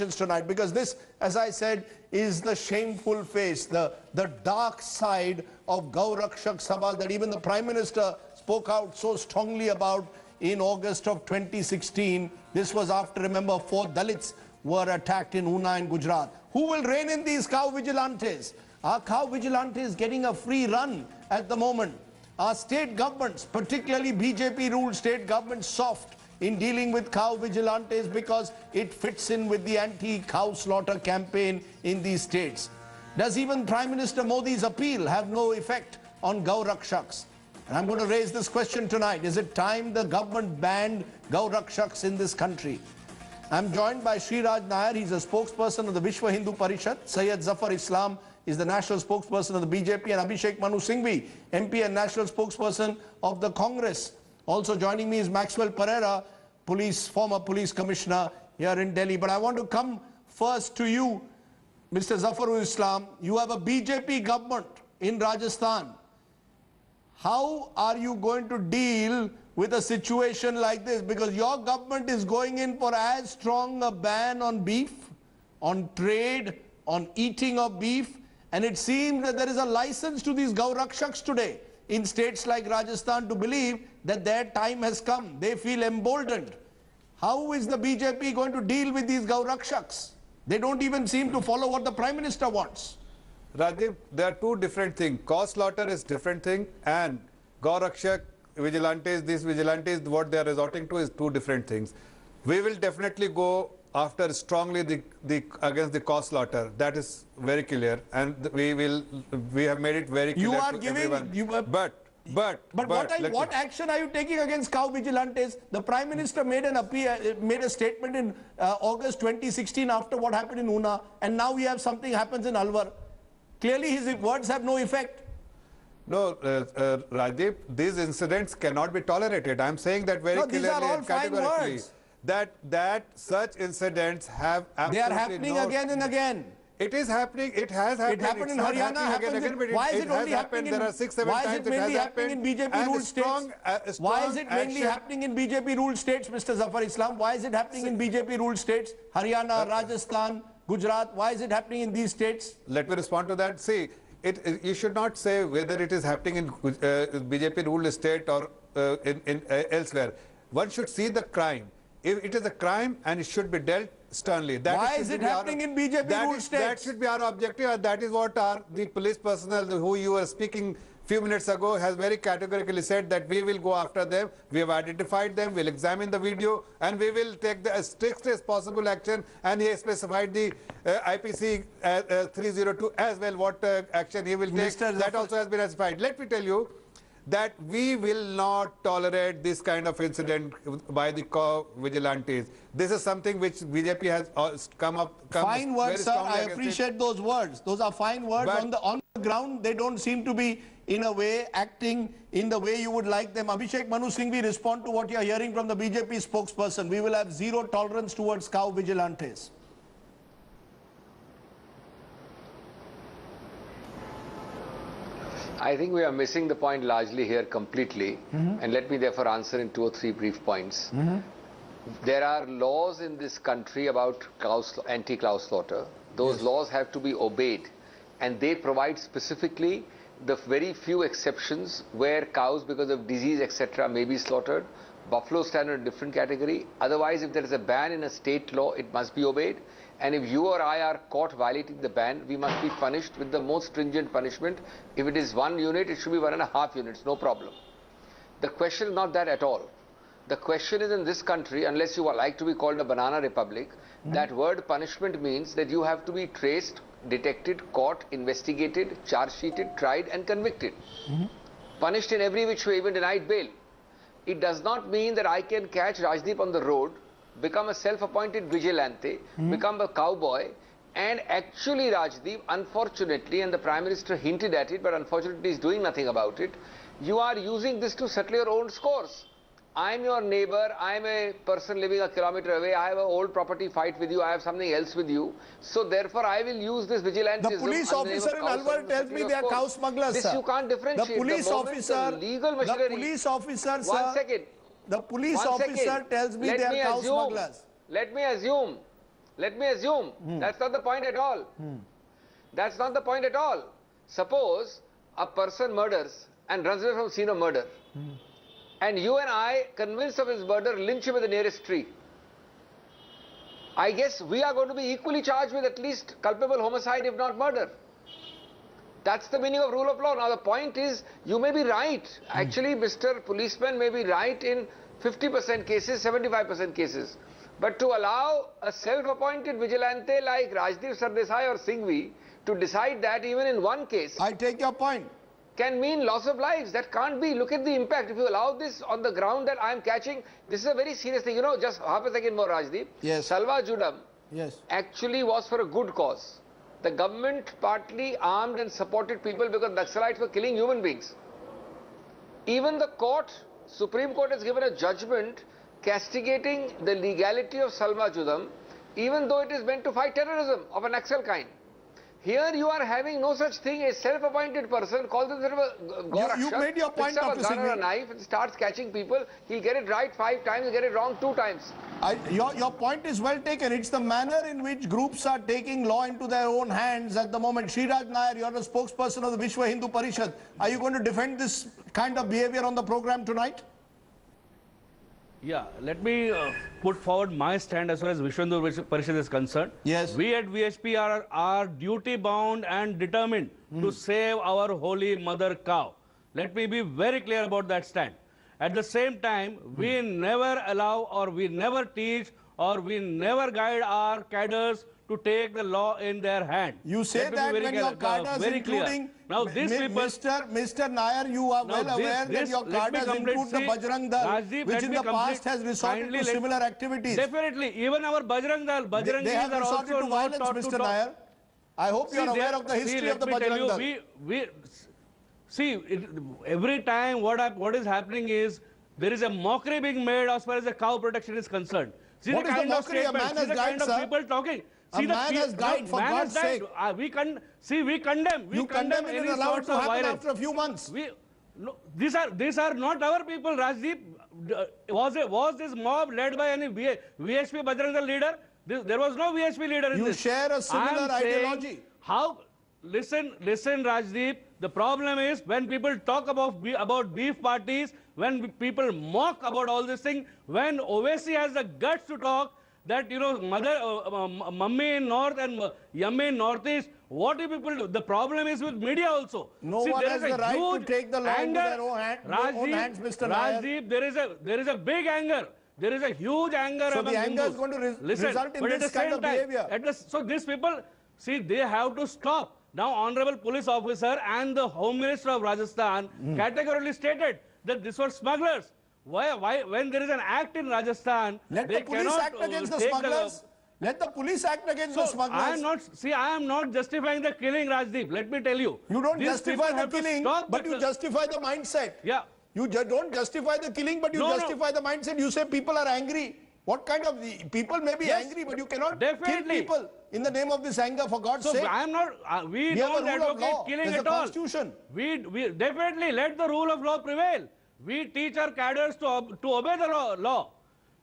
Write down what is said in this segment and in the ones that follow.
questions tonight, because this, as I said, is the shameful face, the dark side of Gau Rakshak Sabha that even the Prime Minister spoke out so strongly about in August of 2016. This was after, remember, 4 Dalits were attacked in Una in Gujarat. Who will rein in these cow vigilantes? Are cow vigilantes getting a free run at the moment? Are state governments, particularly BJP-ruled state governments, soft in dealing with cow vigilantes because it fits in with the anti-cow slaughter campaign in these states? Does even Prime Minister Modi's appeal have no effect on Gau Rakshaks? And I'm going to raise this question tonight. Is it time the government banned Gau Rakshaks in this country? I'm joined by Sriraj Nair. He's a spokesperson of the Vishwa Hindu Parishad. Syed Zafar Islam is the national spokesperson of the BJP, and Abhishek Manu Singhvi, MP and national spokesperson of the Congress. Also joining me is Maxwell Pereira, former police commissioner here in Delhi. But I want to come first to you, Mr. Zafar Islam. You have a BJP government in Rajasthan. How are you going to deal with a situation like this? Because your government is going in for as strong a ban on beef, on trade, on eating of beef, and it seems that there is a license to these Gau Rakshaks today in states like Rajasthan to believe that their time has come. They feel emboldened. How is the BJP going to deal with these Gau Rakshaks? They don't even seem to follow what the Prime Minister wants. Rajiv, there are two different things. Cow slaughter is different thing, and Gau Rakshak vigilantes, these vigilantes, what they are resorting to is two different things. We will definitely go after strongly against the cow slaughter. That is very clear, and we have made it very clear to everyone. But what action are you taking against cow vigilantes? The Prime Minister made a statement in August 2016 after what happened in Una, and now we have something happens in Alwar. Clearly his words have no effect. No, Rajiv, these incidents cannot be tolerated. I am saying that very clearly and categorically. That such incidents have absolutely They are happening again and again. It is happening. It has happened. It happened in Haryana. Why is it only happening in? There are 6-7 times it has happened in BJP-ruled states? Why is it mainly happening in BJP-ruled states, Mr. Zafar Islam? Why is it happening in BJP-ruled states? Haryana, Rajasthan, Gujarat. Why is it happening in these states? Let me respond to that. See, you should not say whether it is happening in BJP-ruled state or elsewhere. One should see the crime. If it is a crime, and it should be dealt sternly. Why is it happening in BJP-ruled states? That should be our objective, and that is what the police personnel who you were speaking few minutes ago has very categorically said, that we will go after them. We have identified them, we'll examine the video, and we will take the strictest possible action. And he has specified the IPC 302 as well, what action he will take. That also has been specified. Let me tell you that we will not tolerate this kind of incident by the cow vigilantes. This is something which BJP has come fine words, sir. I appreciate those words. Those are fine words. But on the ground, they don't seem to be, in a way, acting in the way you would like them. Abhishek Manu Singhvi, respond to what you are hearing from the BJP spokesperson. We will have zero tolerance towards cow vigilantes. I think we are missing the point largely here completely, and let me therefore answer in 2 or 3 brief points. There are laws in this country about anti-cow slaughter. Those laws have to be obeyed, and they provide specifically the very few exceptions where cows, because of disease, etc., may be slaughtered. Buffalo stand in a different category. Otherwise, if there is a ban in a state law, it must be obeyed. And if you or I are caught violating the ban, we must be punished with the most stringent punishment. If it is 1 unit, it should be 1.5 units, no problem. The question is not that at all. The question is, in this country, unless you like to be called a banana republic, that word punishment means that you have to be traced, detected, caught, investigated, charge sheeted, tried and convicted. Punished in every which way, even denied bail. It does not mean that I can catch Rajdeep on the road, become a self-appointed vigilante, become a cowboy, and actually, Rajdeep, unfortunately, and the Prime Minister hinted at it, but unfortunately is doing nothing about it, you are using this to settle your own scores. I am your neighbor, I am a person living a kilometer away, I have an old property fight with you, I have something else with you, so therefore I will use this vigilantism. The police officer in Alwar tells me they are cow smugglers, this sir. You can't differentiate. The police officer, One second. The police officer tells me they are cow smugglers. Let me assume Let me assume. That's not the point at all. That's not the point at all. Suppose a person murders and runs away from the scene of murder. And you and I, convinced of his murder, lynch him in the nearest tree. I guess we are going to be equally charged with at least culpable homicide, if not murder. That's the meaning of rule of law. Now the point is, you may be right. Actually, Mr. Policeman may be right in 50% cases, 75% cases. But to allow a self-appointed vigilante like Rajdeep Sardesai or Singhvi to decide that even in one case... I take your point. ...can mean loss of lives. That can't be. Look at the impact. If you allow this on the ground that I am catching, this is a very serious thing. You know, just half a second more, Rajdeep. Yes. Salwa Judam actually was for a good cause. The government partly armed and supported people because Naxalites were killing human beings. Even the court, Supreme Court has given a judgment castigating the legality of Salwa Judam, even though it is meant to fight terrorism of an Naxal kind. Here you are having no such thing. A self-appointed person calls himself a Gorakshak, you made your point, picks up Dr. a gun or a Singhvi. knife and starts catching people. He'll get it right 5 times, he'll get it wrong 2 times. Your point is well taken. It's the manner in which groups are taking law into their own hands at the moment. Sriraj Nair, you're the spokesperson of the Vishwa Hindu Parishad. Are you going to defend this kind of behavior on the program tonight? Yeah, let me put forward my stand as far as Vishwa Hindu Parishad is concerned. Yes. We at VHP are duty bound and determined to save our holy mother cow. Let me be very clear about that stand. At the same time, we never allow or we never teach or we never guide our cadres to take the law in their hand. You say that when your cadres including... Now these people... Mr. Nair, you are well aware that your cadres include the Bajrang Dal, which in the past has resorted to similar activities. Definitely, even our Bajrang Dal, They have resorted to violence, Mr. Nair. I hope you are aware of the history of the Bajrang Dal. Every time what is happening is, there is a mockery being made as far as the cow protection is concerned. See What the is the kind of mockery? A man statements, has see the died, kind of sir. people talking. A man has died, for God's sake. We condemn. You condemn it and allow it to happen after a few months. These are not our people, Rajdeep. Was this mob led by any VHP Bajrang Dal leader? There was no VHP leader in this. You share a similar ideology. Listen, Rajdeep. The problem is when people talk about beef parties, when people mock about all this thing, when Owaisi has the guts to talk that, you know, mummy in north and yummy in northeast, what do people do? The problem is with media also. No one has the right to take the law into their own hands, Mr. Nair. Rajdeep, there is a big anger. There is a huge anger so among the anger Hindus. is going to result in this kind of behavior. So these people, see, they have to stop. Now, Honorable Police Officer and the Home Minister of Rajasthan categorically stated that these were smugglers. Why, when there is an act in Rajasthan, let the police act against the smugglers. Let the police act against the smugglers. I am not justifying the killing, Rajdeep. Let me tell you. You don't justify the killing, but you justify the mindset. Yeah. You don't justify the killing, but you justify the mindset. You say people are angry. What kind of people may be angry, but you cannot kill people in the name of this anger, for God's sake. So I am not. We don't advocate killing at all. Constitution. We definitely let the rule of law prevail. We teach our cadres to obey the law.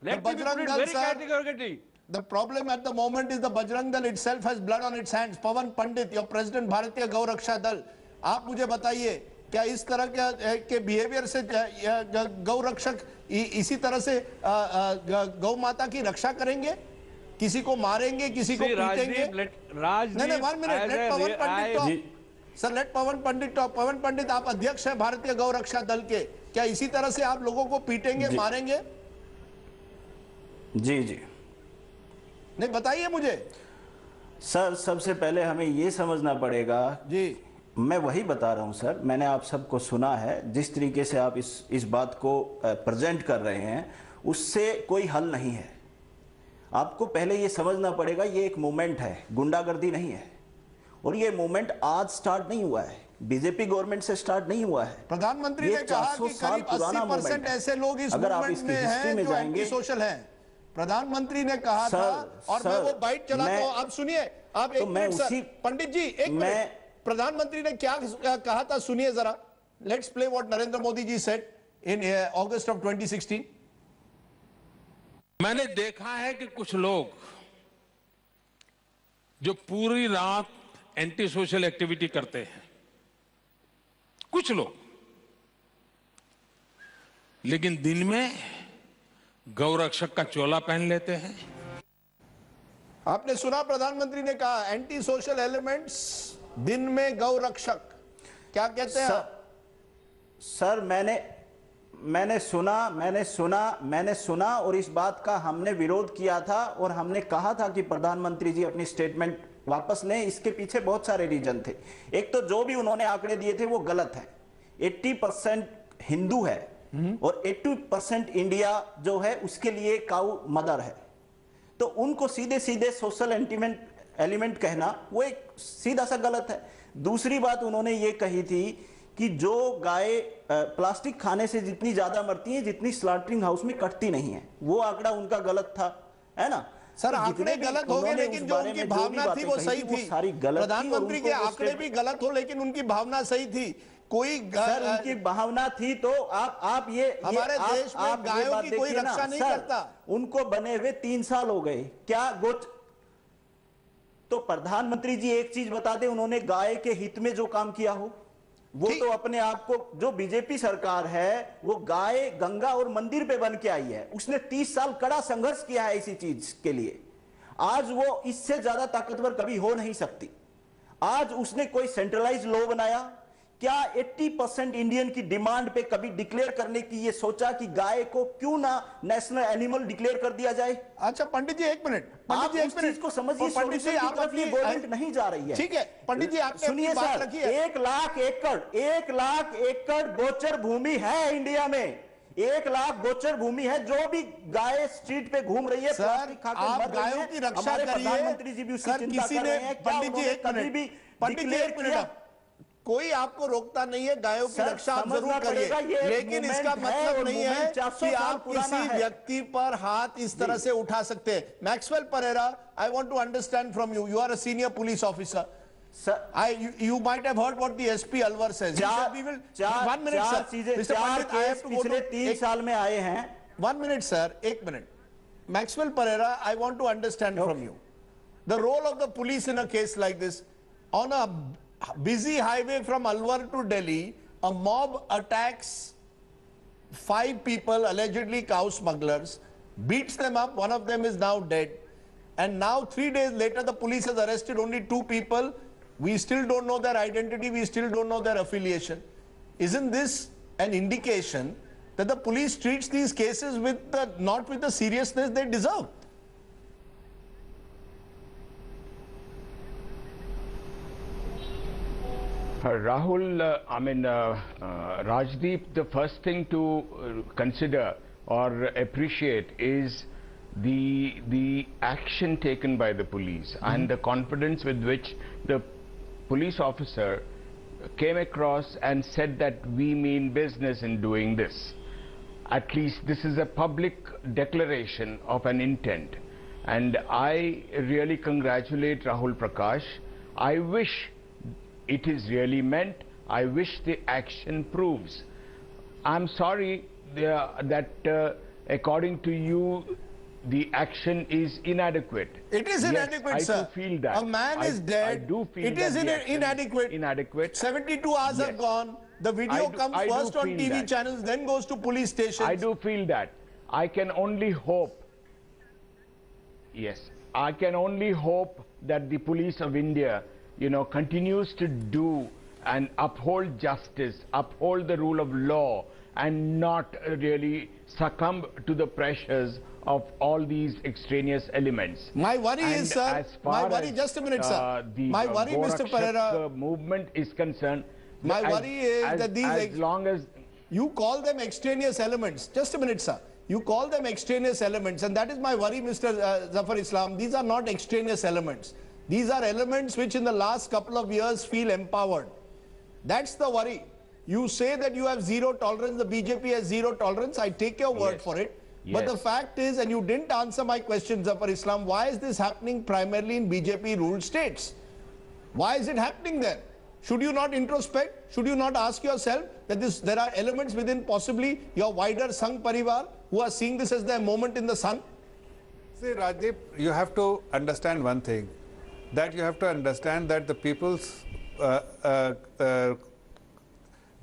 Let me put it very categorically. The problem at the moment is the Bajrang Dal itself has blood on its hands. Pawan Pandit, your president Bharatiya Gau Raksha Dal, आप मुझे बताइए क्या इस तरह के behaviour से गौ रक्षक इसी तरह से गौ माता की रक्षा करेंगे, किसी को मारेंगे, किसी को पीटेंगे? नहीं, 1 minute, let Pawan Pandit talk. Sir, let Pawan Pandit talk. Pawan Pandit, आप अध्यक्ष हैं भारतीय गौ रक्षा दल के, क्या इसी तरह से आप लोगों को पीटेंगे, मारेंगे? जी नहीं, बताइए मुझे। सर, सबसे पहले हमें ये समझना पड़ेगा जी, मैं वही बता रहा हूं सर, मैंने आप सबको सुना है, जिस तरीके से आप इस बात को प्रेजेंट कर रहे हैं उससे कोई हल नहीं है। आपको पहले ये समझना पड़ेगा ये एक मूवमेंट है, गुंडागर्दी नहीं है, और ये मूवमेंट आज स्टार्ट नहीं हुआ है, बीजेपी गवर्नमेंट से स्टार्ट नहीं हुआ है। प्रधानमंत्री ने कहा कि करीब 80% ऐसे लोग इस मूवमेंट में हैं जो एंटी सोशल हैं। प्रधानमंत्री ने कहा था, और मैं वो बाइट चलाता हूं, आप सुनिए, आप एक मिनट सर, पंडित जी एक मिनट, प्रधानमंत्री ने क्या कहा था सुनिए जरा। Let's play what Narendra Modi ji said in August of 2016। मैंने देखा है कि कुछ लोग जो पूरी रात एंटी सोशल एक्टिविटी करते हैं कुछ लोग, लेकिन दिन में गौरक्षक का चोला पहन लेते हैं। आपने सुना प्रधानमंत्री ने कहा एंटी सोशल एलिमेंट्स, दिन में गौरक्षक, क्या कहते हैं आप? सर मैंने सुना और इस बात का हमने विरोध किया था और हमने कहा था कि प्रधानमंत्री जी अपनी स्टेटमेंट वापस लें। इसके पीछे बहुत सारे रीजन थे। एक तो जो भी उन्होंने आंकड़े दिए थे वो गलत है। 80% हिंदू है और 80% इंडिया जो है उसके लिए काऊ मदर है, तो उनको सीधे सीधे सोशल एलिमेंट कहना वो एक सीधा सा गलत है। दूसरी बात उन्होंने ये कही थी कि जो गाय प्लास्टिक खाने से जितनी ज्यादा मरती हैं जितनी स्लॉटरिंग हाउस में कटती नहीं है, वो आंकड़ा उनका गलत था, है ना? सर आंकड़े गलत हो गए, लेकिन जो उनकी भावना थी वो सही थी। प्रधानमंत्री के आंकड़े भी गलत हो लेकिन उनकी भावना सही थी। कोई सर उनकी भावना थी तो आप ये हमारे देश में गायों की कोई रक्षा नहीं करता। उनको बने हुए 3 साल हो गए, क्या तो प्रधानमंत्री जी एक चीज बता दें, उन्होंने गाय के हित में जो काम किया हो वो तो अपने आप को, जो बीजेपी सरकार है वो गाय गंगा और मंदिर पे बन के आई है, उसने 30 साल कड़ा संघर्ष किया है इसी चीज के लिए। आज वो इससे ज्यादा ताकतवर कभी हो नहीं सकती। आज उसने कोई सेंट्रलाइज लॉ बनाया क्या? 80% इंडियन की डिमांड पे कभी डिक्लेयर करने की ये सोचा कि गाय को क्यों ना नेशनल एनिमल डिक्लेयर कर दिया जाए? अच्छा पंडित जी एक मिनट, पंडित जी एक मिनट को समझिए। पंडित जी आप अपनी गवर्नमेंट नहीं जा रही है। ठीक है पंडित जी, आपने सुनिए सर, 1 लाख एकड़ गोचर भूमि है इंडिया में। 1 लाख गोचर भूमि है। जो भी गाय स्ट्रीट पे घूम रही है, प्लास्टिक खाकर आप गायों की रक्षा करिए। प्रधानमंत्री जी भी उसकी चिंता कर रहे हैं। पंडित जी एक मिनट, पंडित जी एक मिनट, कोई आपको रोकता नहीं है, गायों की रक्षा आप जरूर करिए, लेकिन इसका मतलब नहीं है कि आप किसी व्यक्ति पर हाथ इस तरह से उठा सकते हैं। Maxwell Pereira, I want to understand from you, you are a senior police officer. Sir, you might have heard what the SP Alwar says. He said we will. 1 minute, sir. Mr. Pandit, I have to go to. 3 साल में आए हैं. 1 minute, sir. 1 minute. Maxwell Pereira, I want to understand from you the role of the police in a case like this. On a busy highway from Alwar to Delhi, a mob attacks 5 people, allegedly cow smugglers, beats them up. One of them is now dead. And now 3 days later, the police has arrested only 2 people. We still don't know their identity. We still don't know their affiliation. Isn't this an indication that the police treats these cases with not with the seriousness they deserve? Rahul, Rajdeep, the first thing to consider or appreciate is the action taken by the police and the confidence with which the police officer came across and said that we mean business in doing this. At least this is a public declaration of an intent, and I really congratulate Rahul Prakash. I wish it is really meant. I wish the action proves. I'm sorry that according to you the action is inadequate. It is inadequate, yes, sir. I do feel that. A man is dead. I do feel it is inadequate. Inadequate. 72 hours have gone. The video comes first on TV channels, then goes to police stations. I do feel that. I can only hope. Yes, I can only hope that the police of India, continues to do and uphold justice, uphold the rule of law, and not really succumb to the pressures of all these extraneous elements. My worry is, sir, my worry, just a minute, sir. My worry, Mr. Pereira, movement is concerned. My worry is that these, as long as you call them extraneous elements. Just a minute, sir. You call them extraneous elements, and that is my worry, Mr. Zafar Islam. These are not extraneous elements. These are elements which in the last couple of years feel empowered. That's the worry. You say that you have zero tolerance, the BJP has zero tolerance. I take your word for it. But the fact is, and you didn't answer my question, Zafar Islam, why is this happening primarily in BJP-ruled states? Why is it happening there? Should you not introspect? Should you not ask yourself that there are elements within possibly your wider Sangh Parivar who are seeing this as their moment in the sun? See, Rajdeep, you have to understand one thing. that you have to understand that the people's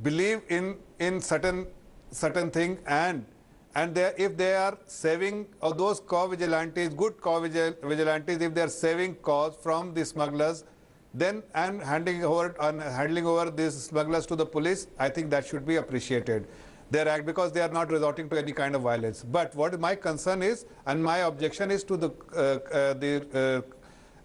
believe in certain thing, and if they are saving those co-vigilantes, good co-vigilantes, if they are saving cause from the smugglers, then and handing over these smugglers to the police, I think that should be appreciated. Their act, because they are not resorting to any kind of violence. But what my concern is, and my objection is to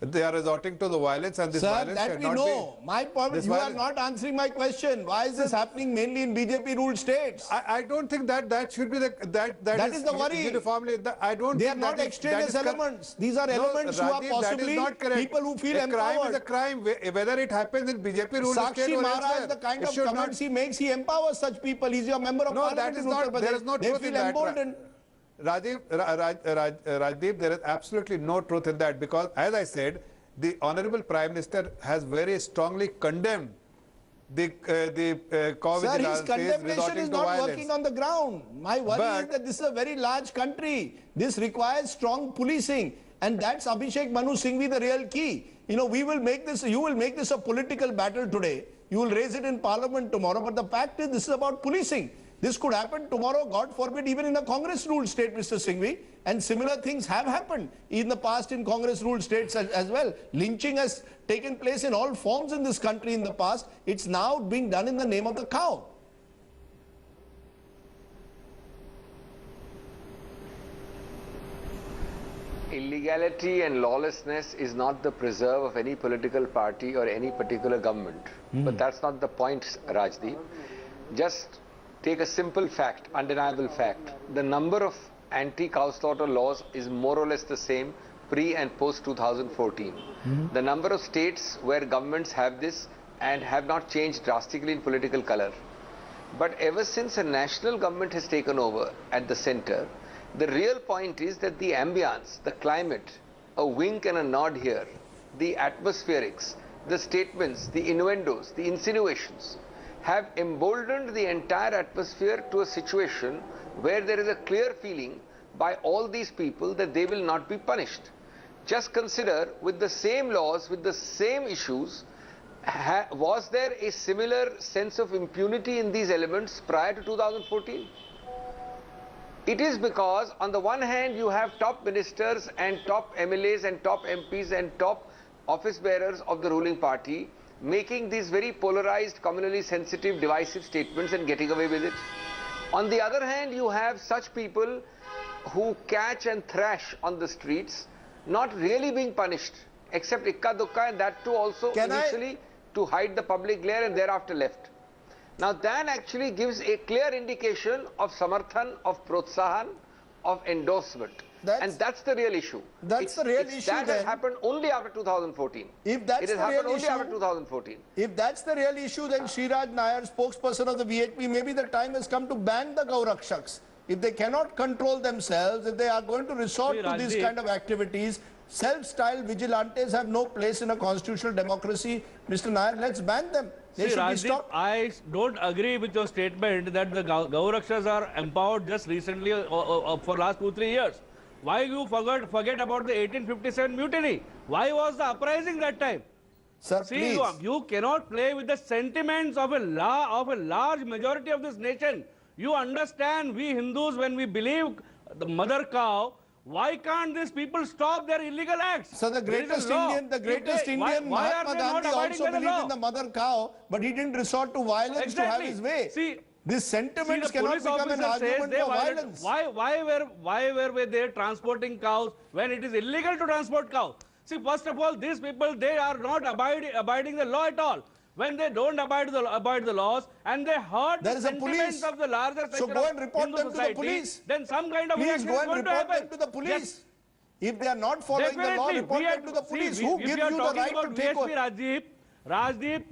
they are resorting to the violence, and this Sir, violence that should we not know. be. My point, you are not answering my question. Why is this happening mainly in BJP ruled states? I don't think that should be the That is the worry. Uniformly. I don't. They are think not that extraneous is elements. These are No, elements who are Rajiv, possibly that is not correct. people who feel a crime is a empowered. crime, whether it happens in BJP ruled state Sakshi or Maharaj, elsewhere. the kind It of should not- comments he makes, he empowers such people. He's your member of No, parliament that is in Uttar not. There is Pradesh. no They truth feel in that. emboldened. Rajdeep, there is absolutely no truth in that, because, as I said, the Honorable Prime Minister has very strongly condemned the Sir, co-vigilantes his condemnation resorting is to not violence. working on the ground. My worry is But- that this is a very large country. This requires strong policing. And that's Abhishek Manu Singhvi, the real key. You know, you will make this a political battle today. You will raise it in parliament tomorrow. But the fact is, this is about policing. This could happen tomorrow, God forbid, even in a Congress-ruled state, Mr. Singhvi. And similar things have happened in the past in Congress-ruled states as well. Lynching has taken place in all forms in this country in the past. It's now being done in the name of the cow. Illegality and lawlessness is not the preserve of any political party or any particular government. But that's not the point, Rajdeep. Just take a simple fact, undeniable fact. The number of anti-cow slaughter laws is more or less the same pre and post 2014. The number of states where governments have this and have not changed drastically in political color. But ever since a national government has taken over at the center, the real point is that the ambience, the climate, a wink and a nod here, the atmospherics, the statements, the innuendos, the insinuations, have emboldened the entire atmosphere to a situation where there is a clear feeling by all these people that they will not be punished. Just consider, with the same laws, with the same issues, was there a similar sense of impunity in these elements prior to 2014? It is because on the one hand you have top ministers and top MLAs and top MPs and top office bearers of the ruling party making these very polarized, communally sensitive, divisive statements and getting away with it. On the other hand, you have such people who catch and thrash on the streets, not really being punished, except ikka dukka, and that too also initially to hide the public glare and thereafter left. Now that actually gives a clear indication of samarthan, of protsahan, of endorsement. And that's the real issue. That's the real issue That then. has happened only after 2014. If that's it has the happened real only issue, after 2014. If that's the real issue, then Sriraj Nair, spokesperson of the VHP, maybe the time has come to ban the Gaurakshaks. If they cannot control themselves, if they are going to resort to these kind of activities, self-styled vigilantes have no place in a constitutional democracy. Mr. Nair, let's ban them. They should be stopped. I don't agree with your statement that the Gaurakshas are empowered just recently for last 2-3 years. Why you forget about the 1857 mutiny? Why was the uprising that time? Sir, See, please. you cannot play with the sentiments of a large majority of this nation. You understand, we Hindus, when we believe the mother cow, why can't these people stop their illegal acts? So the greatest Indian, why are Mahatma they not Gandhi abiding also by the believed law? in the mother cow, but he didn't resort to violence to have Exactly. his way. See, These sentiments the cannot police become an officer says argument they for violated. violence. Why were they transporting cows when it is illegal to transport cows? See, first of all, these people, they are not abiding the law at all. When they don't abide the laws and they hurt There the is a sentiments police. of the larger So section go of and report Hindu them to the society, police. then some kind of Please reaction go is and going to report happen. them to the police. Yes. If they are not following the law, report them to the police. Who gives you the right to take over? Rajdeep,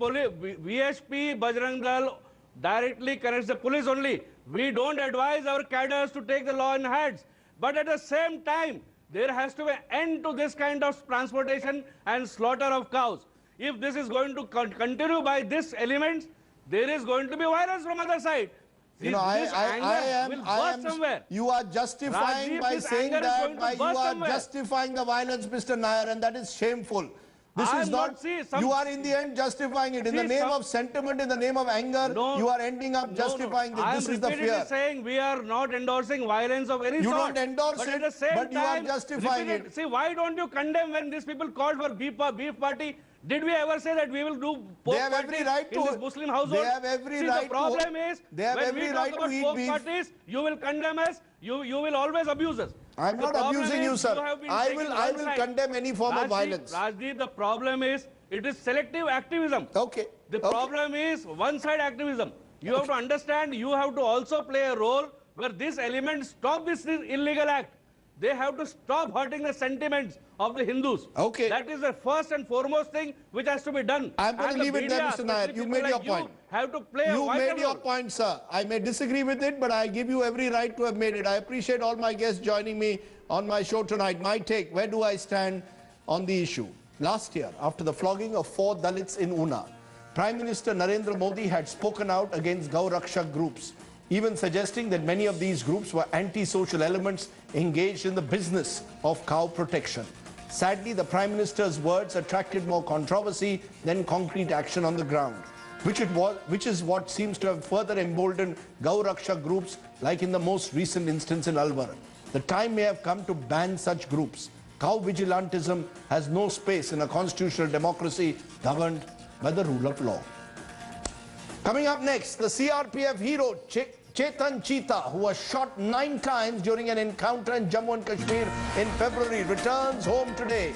VHP, Bajrang Dal directly connects the police only. We don't advise our cadres to take the law in hands. But at the same time, there has to be an end to this kind of transportation and slaughter of cows. If this is going to continue by this element, there is going to be violence from other side. You know, Somewhere. You are justifying Rajdeep, by this saying anger is that going to burst somewhere. justifying the violence, Mr. Nair, and that is shameful. This I is am not, see, some, you are in the end justifying it. In the See, name some- of sentiment, in the name of anger, No, you are ending up justifying I am this. This is the repeatedly fear. saying we are not endorsing violence of any You sort. don't endorse but it, at the same but you are time, justifying it. See, why don't you condemn when these people called for beef party? Did we ever say that we will do pork They have every parties right in to- this Muslim household? they have every See, right the problem to- is, they have when every we right talk to about eat pork beef. parties, you will condemn us, you will always abuse us. I'm The not problem abusing is you, sir. have been I taking will one side. condemn any form of violence. Rajdeep, the problem is, it is selective activism. Okay. The Okay. problem is one-side activism. You have to understand, you have to also play a role where this element stop this illegal act. They have to stop hurting the sentiments of the Hindus. Okay. That is the first and foremost thing which has to be done. I'm going to And the leave it there, media, Mr. Nair. especially You people made your like point. Have to play a You vital made your role. point, sir. I may disagree with it, but I give you every right to have made it. I appreciate all my guests joining me on my show tonight. My take, where do I stand on the issue? Last year, after the flogging of 4 Dalits in Una, Prime Minister Narendra Modi had spoken out against Gau Rakshak groups, even suggesting that many of these groups were anti-social elements engaged in the business of cow protection. Sadly, the Prime Minister's words attracted more controversy than concrete action on the ground, which is what seems to have further emboldened Gau Rakshak groups like in the most recent instance in Alwar. The time may have come to ban such groups. Cow vigilantism has no space in a constitutional democracy governed by the rule of law. Coming up next, the CRPF hero Chetan Cheetah, who was shot 9 times during an encounter in Jammu and Kashmir in February, returns home today.